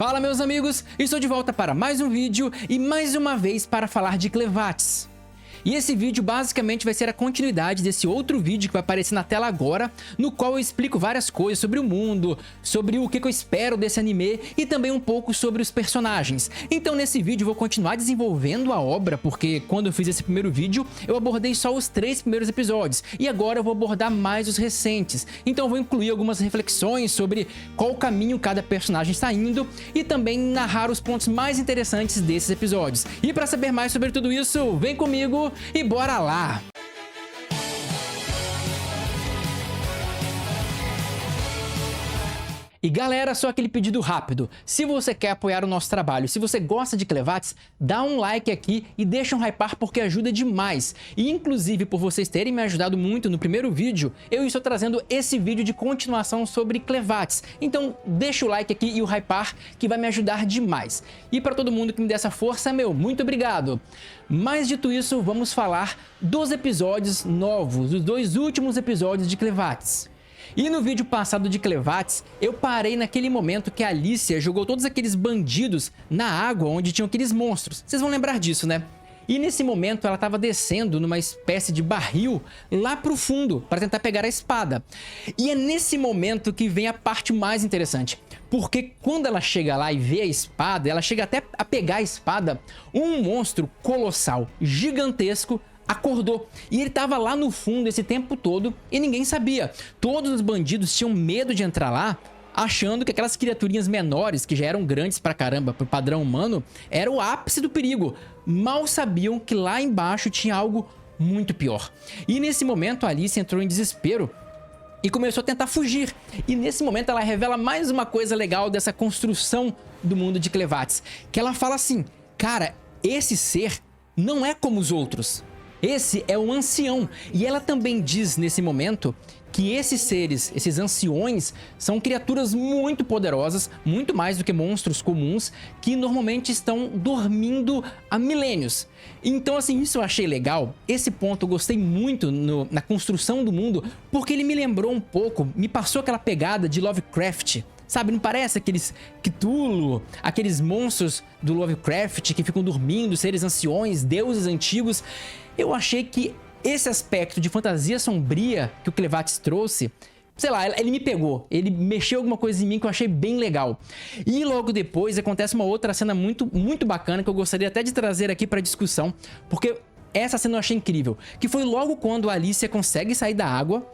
Fala meus amigos, estou de volta para mais um vídeo e mais uma vez para falar de Clevates. E esse vídeo basicamente vai ser a continuidade desse outro vídeo que vai aparecer na tela agora, no qual eu explico várias coisas sobre o mundo, sobre o que eu espero desse anime e também um pouco sobre os personagens. Então nesse vídeo eu vou continuar desenvolvendo a obra, porque quando eu fiz esse primeiro vídeo eu abordei só os 3 primeiros episódios e agora eu vou abordar mais os recentes. Então eu vou incluir algumas reflexões sobre qual caminho cada personagem está indo e também narrar os pontos mais interessantes desses episódios. E para saber mais sobre tudo isso, vem comigo e bora lá! E galera, só aquele pedido rápido, se você quer apoiar o nosso trabalho, se você gosta de Clevates, dá um like aqui e deixa um hypar porque ajuda demais. E inclusive por vocês terem me ajudado muito no primeiro vídeo, eu estou trazendo esse vídeo de continuação sobre Clevates. Então deixa o like aqui e o hypar que vai me ajudar demais. E para todo mundo que me dê essa força, muito obrigado. Mas dito isso, vamos falar dos episódios novos, dos 2 últimos episódios de Clevates. E no vídeo passado de Clevates, eu parei naquele momento que a Alicia jogou todos aqueles bandidos na água onde tinham aqueles monstros. Vocês vão lembrar disso, né? E nesse momento ela estava descendo numa espécie de barril lá pro fundo para tentar pegar a espada. E é nesse momento que vem a parte mais interessante. Porque quando ela chega lá e vê a espada, ela chega até a pegar a espada, um monstro colossal, gigantesco, acordou. E ele tava lá no fundo esse tempo todo e ninguém sabia. Todos os bandidos tinham medo de entrar lá, achando que aquelas criaturinhas menores, que já eram grandes pra caramba pro padrão humano, era o ápice do perigo. Mal sabiam que lá embaixo tinha algo muito pior. E nesse momento a Alice entrou em desespero e começou a tentar fugir. E nesse momento ela revela mais uma coisa legal dessa construção do mundo de Clevates, que ela fala assim: cara, esse ser não é como os outros. Esse é um ancião, e ela também diz nesse momento que esses seres, esses anciões, são criaturas muito poderosas, muito mais do que monstros comuns, que normalmente estão dormindo há milênios. Então assim, isso eu achei legal, esse ponto eu gostei muito na construção do mundo, porque ele me lembrou um pouco, me passou aquela pegada de Lovecraft. Sabe, não parece aqueles Cthulhu, aqueles monstros do Lovecraft que ficam dormindo, seres anciões, deuses antigos? Eu achei que esse aspecto de fantasia sombria que o Clevates trouxe, sei lá, ele me pegou, ele mexeu alguma coisa em mim que eu achei bem legal. E logo depois acontece uma outra cena muito bacana que eu gostaria até de trazer aqui para discussão, porque essa cena eu achei incrível, que foi logo quando a Alicia consegue sair da água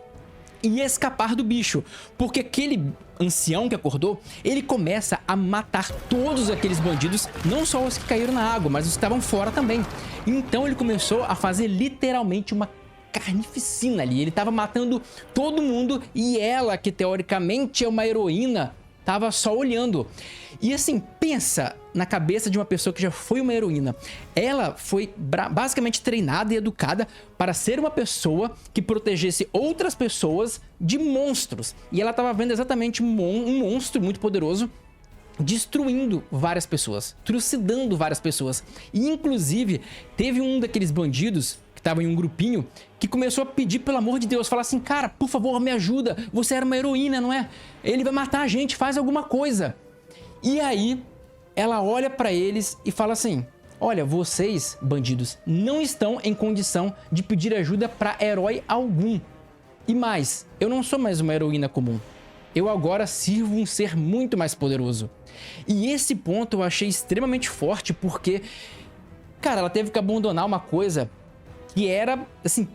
e escapar do bicho, porque aquele ancião que acordou, ele começa a matar todos aqueles bandidos, não só os que caíram na água, mas os que estavam fora também. Então ele começou a fazer literalmente uma carnificina ali, ele estava matando todo mundo e ela, que teoricamente é uma heroína, tava só olhando. E assim, pensa na cabeça de uma pessoa que já foi uma heroína. Ela foi basicamente treinada e educada para ser uma pessoa que protegesse outras pessoas de monstros. E ela estava vendo exatamente um monstro muito poderoso destruindo várias pessoas, trucidando várias pessoas. E inclusive teve um daqueles bandidos que estava em um grupinho que começou a pedir pelo amor de Deus, falar assim: cara, por favor, me ajuda, você era uma heroína, não é? Ele vai matar a gente, faz alguma coisa. E aí ela olha para eles e fala assim: olha, vocês, bandidos, não estão em condição de pedir ajuda para herói algum. E mais, eu não sou mais uma heroína comum. Eu agora sirvo um ser muito mais poderoso. E esse ponto eu achei extremamente forte porque, cara, ela teve que abandonar uma coisa que era, assim,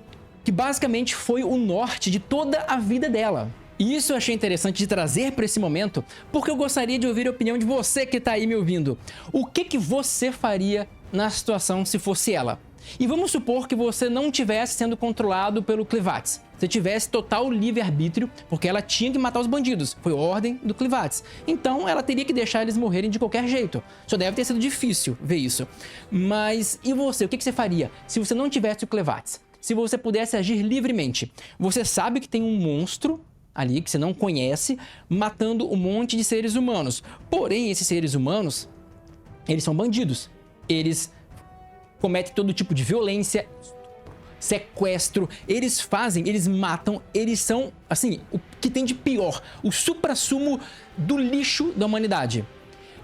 que basicamente foi o norte de toda a vida dela. E isso eu achei interessante de trazer para esse momento, porque eu gostaria de ouvir a opinião de você que tá aí me ouvindo. O que você faria na situação se fosse ela? E vamos supor que você não estivesse sendo controlado pelo Clevates. Você tivesse total livre-arbítrio, porque ela tinha que matar os bandidos. Foi ordem do Clevates. Então ela teria que deixar eles morrerem de qualquer jeito. Só deve ter sido difícil ver isso. Mas e você? O que você faria se você não tivesse o Clevates? Se você pudesse agir livremente? Você sabe que tem um monstro ali que você não conhece, matando um monte de seres humanos. Porém, esses seres humanos, eles são bandidos. Eles cometem todo tipo de violência, sequestro, eles matam, eles são, assim, o que tem de pior, o suprassumo do lixo da humanidade.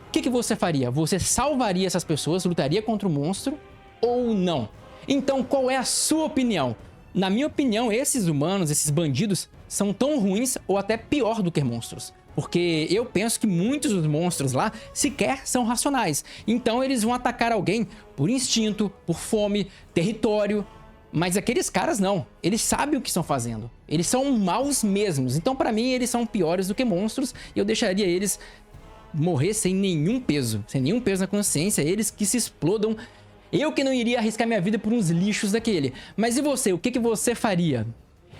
O que você faria? Você salvaria essas pessoas, lutaria contra o monstro ou não? Então, qual é a sua opinião? Na minha opinião, esses humanos, esses bandidos, são tão ruins ou até pior do que monstros. Porque eu penso que muitos dos monstros lá sequer são racionais. Então eles vão atacar alguém por instinto, por fome, território. Mas aqueles caras não. Eles sabem o que estão fazendo. Eles são maus mesmos. Então pra mim eles são piores do que monstros. E eu deixaria eles morrer sem nenhum peso. Sem nenhum peso na consciência. Eles que se explodam. Eu que não iria arriscar minha vida por uns lixos daquele. Mas e você? O que você faria?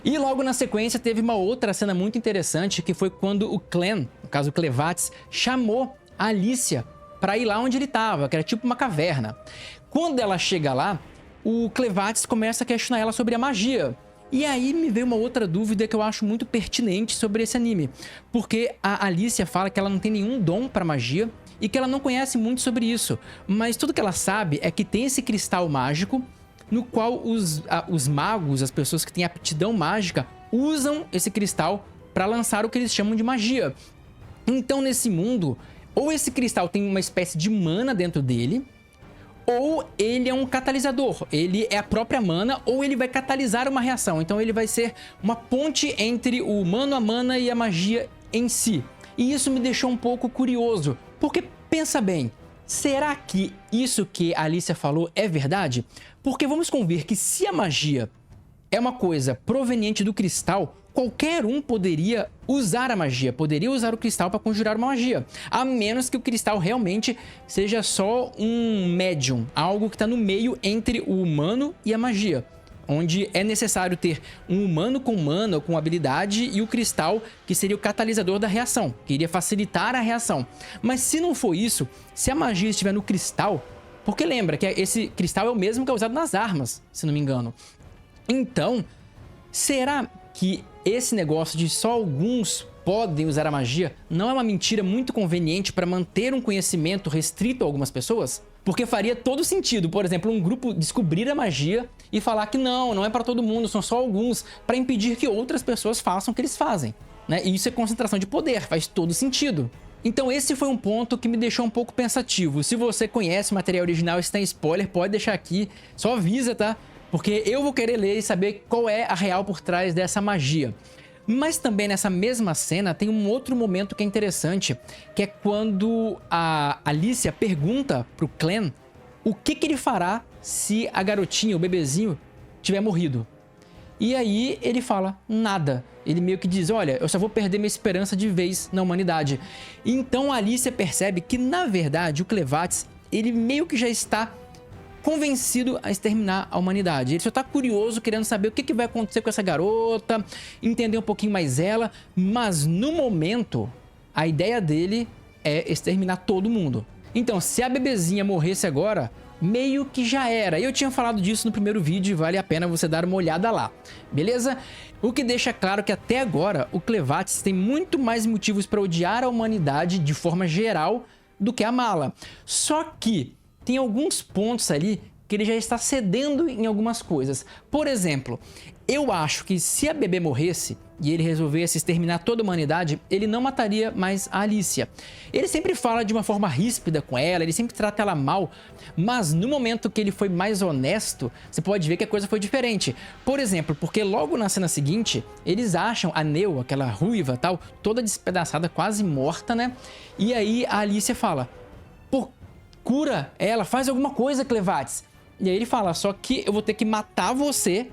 E logo na sequência teve uma outra cena muito interessante, que foi quando o Clan, no caso o Clevatis, chamou a Alicia pra ir lá onde ele tava, que era tipo uma caverna. Quando ela chega lá, o Clevatis começa a questionar ela sobre a magia. E aí me veio uma outra dúvida que eu acho muito pertinente sobre esse anime. Porque a Alicia fala que ela não tem nenhum dom pra magia e que ela não conhece muito sobre isso. Mas tudo que ela sabe é que tem esse cristal mágico no qual os magos, as pessoas que têm aptidão mágica, usam esse cristal para lançar o que eles chamam de magia. Então, nesse mundo, ou esse cristal tem uma espécie de mana dentro dele, ou ele é um catalisador. Ele é a própria mana, ou ele vai catalisar uma reação. Então, ele vai ser uma ponte entre o humano, a mana e a magia em si. E isso me deixou um pouco curioso, porque pensa bem, será que isso que a Alicia falou é verdade? Porque vamos convir que se a magia é uma coisa proveniente do cristal, qualquer um poderia usar a magia, poderia usar o cristal para conjurar uma magia, a menos que o cristal realmente seja só um médium, algo que está no meio entre o humano e a magia, onde é necessário ter um humano com mana ou com habilidade e o cristal que seria o catalisador da reação, que iria facilitar a reação. Mas se não for isso, se a magia estiver no cristal, porque lembra que esse cristal é o mesmo que é usado nas armas, se não me engano. Então, será que esse negócio de só alguns podem usar a magia não é uma mentira muito conveniente para manter um conhecimento restrito a algumas pessoas? Porque faria todo sentido, por exemplo, um grupo descobrir a magia e falar que não é para todo mundo, são só alguns, para impedir que outras pessoas façam o que eles fazem, né? E isso é concentração de poder, faz todo sentido. Então esse foi um ponto que me deixou um pouco pensativo. Se você conhece o material original e está em spoiler, pode deixar aqui, só avisa, tá? Porque eu vou querer ler e saber qual é a real por trás dessa magia. Mas também nessa mesma cena tem um outro momento que é interessante, que é quando a Alicia pergunta pro Clan o que ele fará se a garotinha, o bebezinho, tiver morrido. E aí ele fala nada. Ele meio que diz, olha, eu só vou perder minha esperança de vez na humanidade. Então a Alicia percebe que, na verdade, o Clevatis, ele meio que já está convencido a exterminar a humanidade. Ele só está curioso, querendo saber o que vai acontecer com essa garota, entender um pouquinho mais ela, mas no momento, a ideia dele é exterminar todo mundo. Então, se a bebezinha morresse agora, meio que já era. Eu tinha falado disso no primeiro vídeo e vale a pena você dar uma olhada lá, beleza? O que deixa claro que até agora o Clevatis tem muito mais motivos para odiar a humanidade de forma geral do que amá-la. Só que tem alguns pontos ali que ele já está cedendo em algumas coisas. Por exemplo, eu acho que se a bebê morresse e ele resolvesse exterminar toda a humanidade, ele não mataria mais a Alicia. Ele sempre fala de uma forma ríspida com ela, ele sempre trata ela mal, mas no momento que ele foi mais honesto, você pode ver que a coisa foi diferente. Por exemplo, porque logo na cena seguinte, eles acham a Neo, aquela ruiva tal, toda despedaçada, quase morta, né? E aí a Alicia fala, pô, cura ela, faz alguma coisa, Clevatis. E aí ele fala, só que eu vou ter que matar você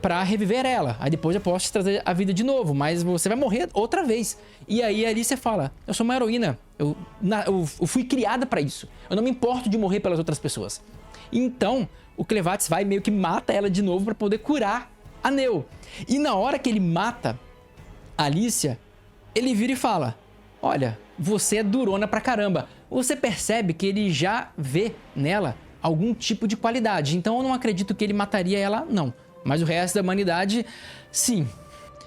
pra reviver ela. Aí depois eu posso te trazer a vida de novo, mas você vai morrer outra vez. E aí a Alicia fala, eu sou uma heroína, eu fui criada pra isso. Eu não me importo de morrer pelas outras pessoas. Então, o Clevatis vai meio que mata ela de novo pra poder curar a Neo. E na hora que ele mata a Alicia, ele vira e fala, olha, você é durona pra caramba. Você percebe que ele já vê nela algum tipo de qualidade. Então eu não acredito que ele mataria ela, não. Mas o resto da humanidade, sim.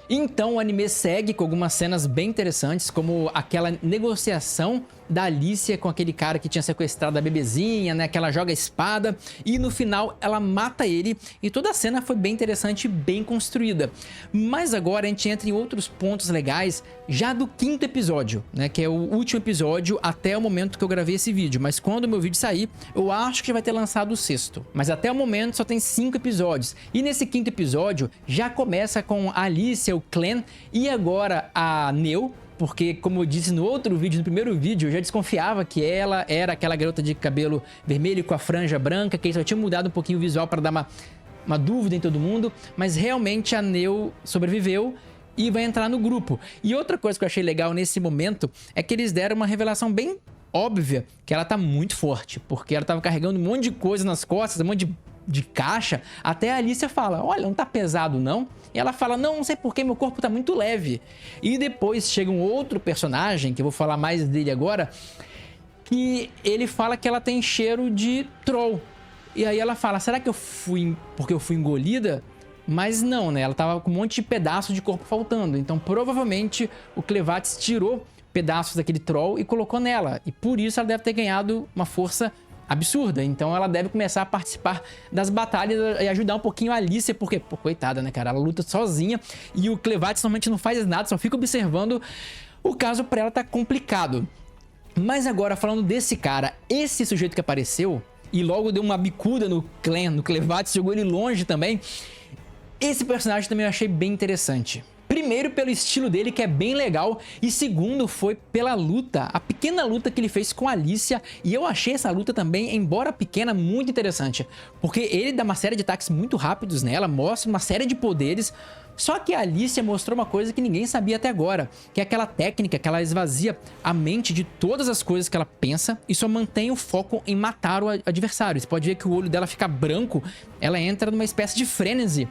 Então o anime segue com algumas cenas bem interessantes, como aquela negociação da Alicia com aquele cara que tinha sequestrado a bebezinha, né? Que ela joga a espada e no final ela mata ele. E toda a cena foi bem interessante e bem construída. Mas agora a gente entra em outros pontos legais já do 5º episódio, né? Que é o último episódio até o momento que eu gravei esse vídeo. Mas quando o meu vídeo sair, eu acho que já vai ter lançado o 6º. Mas até o momento só tem 5 episódios. E nesse 5º episódio já começa com a Alicia, o Clan e agora a Neo. Porque, como eu disse no outro vídeo, no primeiro vídeo, eu já desconfiava que ela era aquela garota de cabelo vermelho com a franja branca, que só tinha mudado um pouquinho o visual para dar uma dúvida em todo mundo, mas realmente a Neo sobreviveu e vai entrar no grupo. E outra coisa que eu achei legal nesse momento é que eles deram uma revelação bem óbvia, que ela tá muito forte, porque ela tava carregando um monte de coisa nas costas, um monte de caixa, até a Alicia fala, olha, não tá pesado não? E ela fala, não sei porquê, meu corpo tá muito leve. E depois chega um outro personagem, que eu vou falar mais dele agora, que ele fala que ela tem cheiro de troll. E aí ela fala, será que eu fui porque eu fui engolida? Mas não, né? Ela tava com um monte de pedaço de corpo faltando. Então provavelmente o Clevatis tirou pedaços daquele troll e colocou nela. E por isso ela deve ter ganhado uma força absurda. Então ela deve começar a participar das batalhas e ajudar um pouquinho a Alicia, porque, pô, coitada, né, cara? Ela luta sozinha e o Clevatis normalmente não faz nada, só fica observando. O caso pra ela tá complicado. Mas agora, falando desse cara, esse sujeito que apareceu e logo deu uma bicuda no Clan, no Clevatis, jogou ele longe também. Esse personagem também eu achei bem interessante. Primeiro, pelo estilo dele, que é bem legal. E segundo, foi pela luta, a pequena luta que ele fez com a Alicia. E eu achei essa luta também, embora pequena, muito interessante. Porque ele dá uma série de ataques muito rápidos nela, mostra uma série de poderes. Só que a Alicia mostrou uma coisa que ninguém sabia até agora, que é aquela técnica que ela esvazia a mente de todas as coisas que ela pensa e só mantém o foco em matar o adversário. Você pode ver que o olho dela fica branco, ela entra numa espécie de frenesi.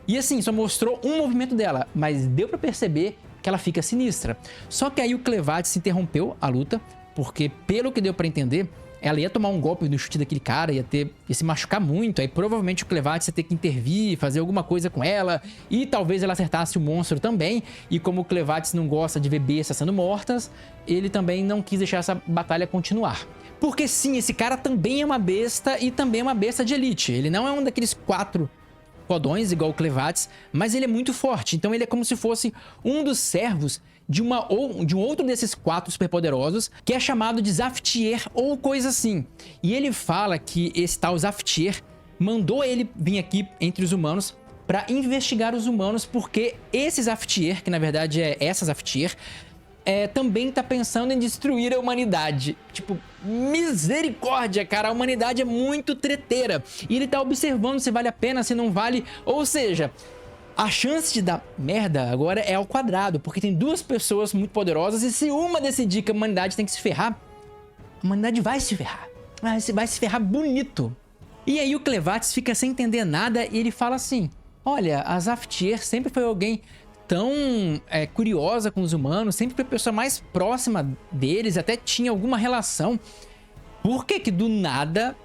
E assim, só mostrou um movimento dela, mas deu pra perceber que ela fica sinistra. Só que aí o Clevatis interrompeu a luta, porque pelo que deu pra entender, ela ia tomar um golpe no chute daquele cara, ia se machucar muito, aí provavelmente o Clevatis ia ter que intervir, fazer alguma coisa com ela, e talvez ela acertasse o monstro também, e como o Clevatis não gosta de ver bestas sendo mortas, ele também não quis deixar essa batalha continuar. Porque sim, esse cara também é uma besta, e também é uma besta de elite, ele não é um daqueles 4 fodões igual o Clevatis, mas ele é muito forte, então ele é como se fosse um dos servos de um outro desses 4 superpoderosos, que é chamado de Zaftier ou coisa assim. E ele fala que esse tal Zaftier mandou ele vir aqui entre os humanos para investigar os humanos, porque esse Zaftier, que na verdade é essa Zaftier, também tá pensando em destruir a humanidade. Tipo, misericórdia, cara, a humanidade é muito treteira. E ele tá observando se vale a pena, se não vale, ou seja, a chance de dar merda agora é ao quadrado, porque tem 2 pessoas muito poderosas e se uma decidir que a humanidade tem que se ferrar, a humanidade vai se ferrar. Vai se ferrar bonito. E aí o Clevatis fica sem entender nada e ele fala assim, olha, a Zaftier sempre foi alguém tão curiosa com os humanos, sempre foi a pessoa mais próxima deles, até tinha alguma relação. Por que que do nada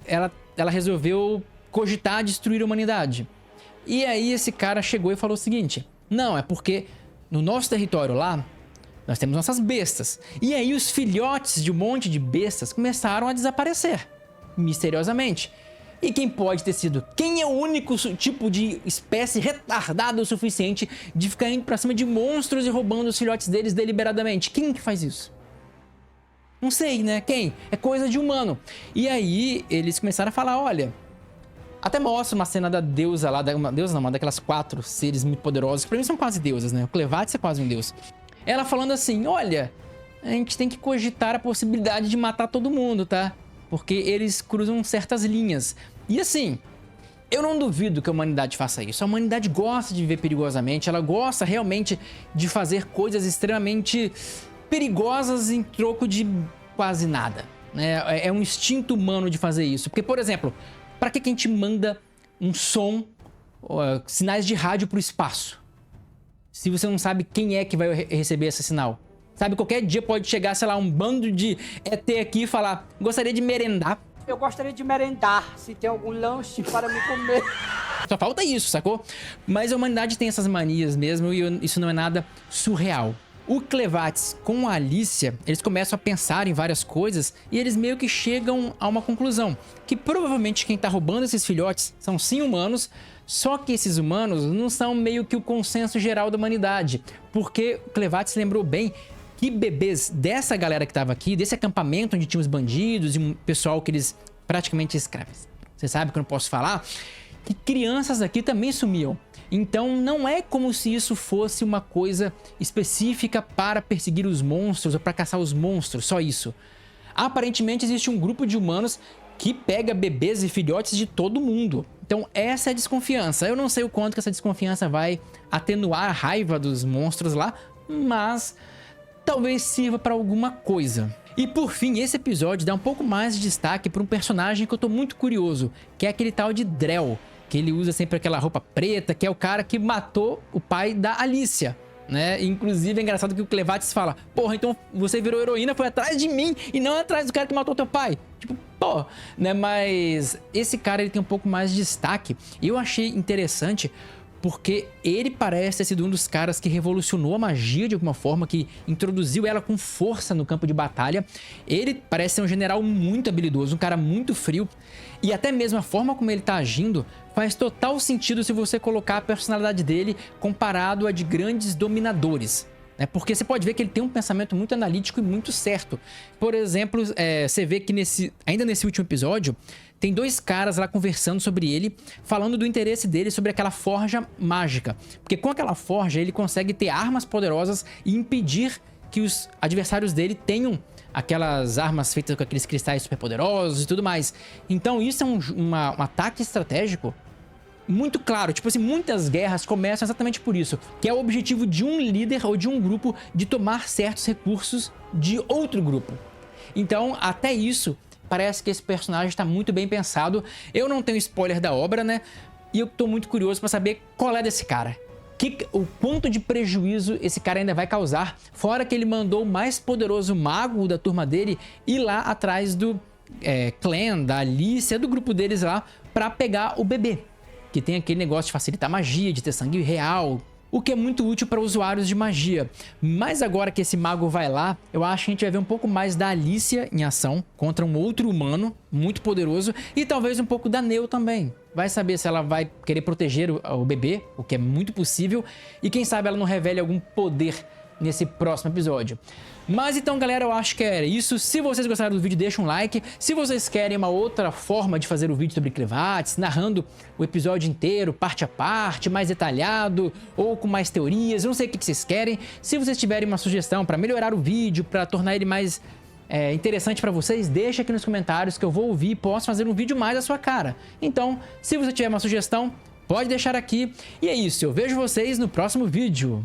ela resolveu cogitar destruir a humanidade? E aí esse cara chegou e falou o seguinte, não, é porque no nosso território lá, nós temos nossas bestas. E aí os filhotes de um monte de bestas começaram a desaparecer, misteriosamente. E quem pode ter sido? Quem é o único tipo de espécie retardada o suficiente de ficar indo pra cima de monstros e roubando os filhotes deles deliberadamente? Quem que faz isso? Não sei, né? Quem? É coisa de humano. E aí eles começaram a falar, olha... Até mostra uma cena da deusa lá, uma daquelas 4 seres muito poderosos, que pra mim são quase deusas, né? O Clevatis é quase um deus. Ela falando assim, olha, a gente tem que cogitar a possibilidade de matar todo mundo, tá? Porque eles cruzam certas linhas. E assim, eu não duvido que a humanidade faça isso. A humanidade gosta de viver perigosamente, ela gosta realmente de fazer coisas extremamente perigosas em troco de quase nada, né? É um instinto humano de fazer isso. Porque, por exemplo... Pra que a gente manda um som, sinais de rádio pro espaço? Se você não sabe quem é que vai receber esse sinal. Sabe, qualquer dia pode chegar, sei lá, um bando de ET aqui e falar, gostaria de merendar. Eu gostaria de merendar, se tem algum lanche para me comer. Só falta isso, sacou? Mas a humanidade tem essas manias mesmo e isso não é nada surreal. O Clevates com a Alicia, eles começam a pensar em várias coisas e eles meio que chegam a uma conclusão, que provavelmente quem tá roubando esses filhotes são sim humanos, só que esses humanos não são meio que o consenso geral da humanidade, porque o Clevates lembrou bem que bebês dessa galera que tava aqui, desse acampamento onde tinha os bandidos e um pessoal que eles praticamente escravos. Você sabe que eu não posso falar? Que crianças aqui também sumiam. Então não é como se isso fosse uma coisa específica para perseguir os monstros ou para caçar os monstros, só isso. Aparentemente existe um grupo de humanos que pega bebês e filhotes de todo mundo. Então essa é a desconfiança. Eu não sei o quanto que essa desconfiança vai atenuar a raiva dos monstros lá, mas talvez sirva para alguma coisa. E por fim, esse episódio dá um pouco mais de destaque para um personagem que eu tô muito curioso, que é aquele tal de Drell, que ele usa sempre aquela roupa preta, que é o cara que matou o pai da Alicia, né? Inclusive é engraçado que o Clevates fala: porra, então você virou heroína, foi atrás de mim e não atrás do cara que matou teu pai. Tipo, pô, né? Mas esse cara ele tem um pouco mais de destaque e eu achei interessante porque ele parece ter sido um dos caras que revolucionou a magia de alguma forma, que introduziu ela com força no campo de batalha. Ele parece ser um general muito habilidoso, um cara muito frio. E até mesmo a forma como ele tá agindo faz total sentido se você colocar a personalidade dele comparado a de grandes dominadores. Porque você pode ver que ele tem um pensamento muito analítico e muito certo. Por exemplo, você vê que ainda nesse último episódio, tem dois caras lá conversando sobre ele, falando do interesse dele sobre aquela forja mágica. Porque com aquela forja ele consegue ter armas poderosas e impedir que os adversários dele tenham aquelas armas feitas com aqueles cristais superpoderosos e tudo mais. Então isso é um ataque estratégico muito claro. Tipo assim, muitas guerras começam exatamente por isso, que é o objetivo de um líder ou de um grupo de tomar certos recursos de outro grupo. Então, até isso, parece que esse personagem está muito bem pensado. Eu não tenho spoiler da obra, né? E eu tô muito curioso para saber qual é desse cara. O quanto de prejuízo esse cara ainda vai causar, fora que ele mandou o mais poderoso mago da turma dele ir lá atrás do clã, da Alicia, do grupo deles lá, para pegar o bebê, que tem aquele negócio de facilitar magia, de ter sangue real, o que é muito útil para usuários de magia. Mas agora que esse mago vai lá, eu acho que a gente vai ver um pouco mais da Alicia em ação contra um outro humano muito poderoso e talvez um pouco da Neo também. Vai saber se ela vai querer proteger o bebê, o que é muito possível, e quem sabe ela não revele algum poder nesse próximo episódio. Mas então, galera, eu acho que era isso. Se vocês gostaram do vídeo, deixa um like. Se vocês querem uma outra forma de fazer o vídeo sobre Clevates, narrando o episódio inteiro, parte a parte, mais detalhado, ou com mais teorias, eu não sei o que vocês querem. Se vocês tiverem uma sugestão para melhorar o vídeo, para tornar ele mais interessante para vocês, deixa aqui nos comentários que eu vou ouvir e posso fazer um vídeo mais à sua cara. Então, se você tiver uma sugestão, pode deixar aqui. E é isso, eu vejo vocês no próximo vídeo.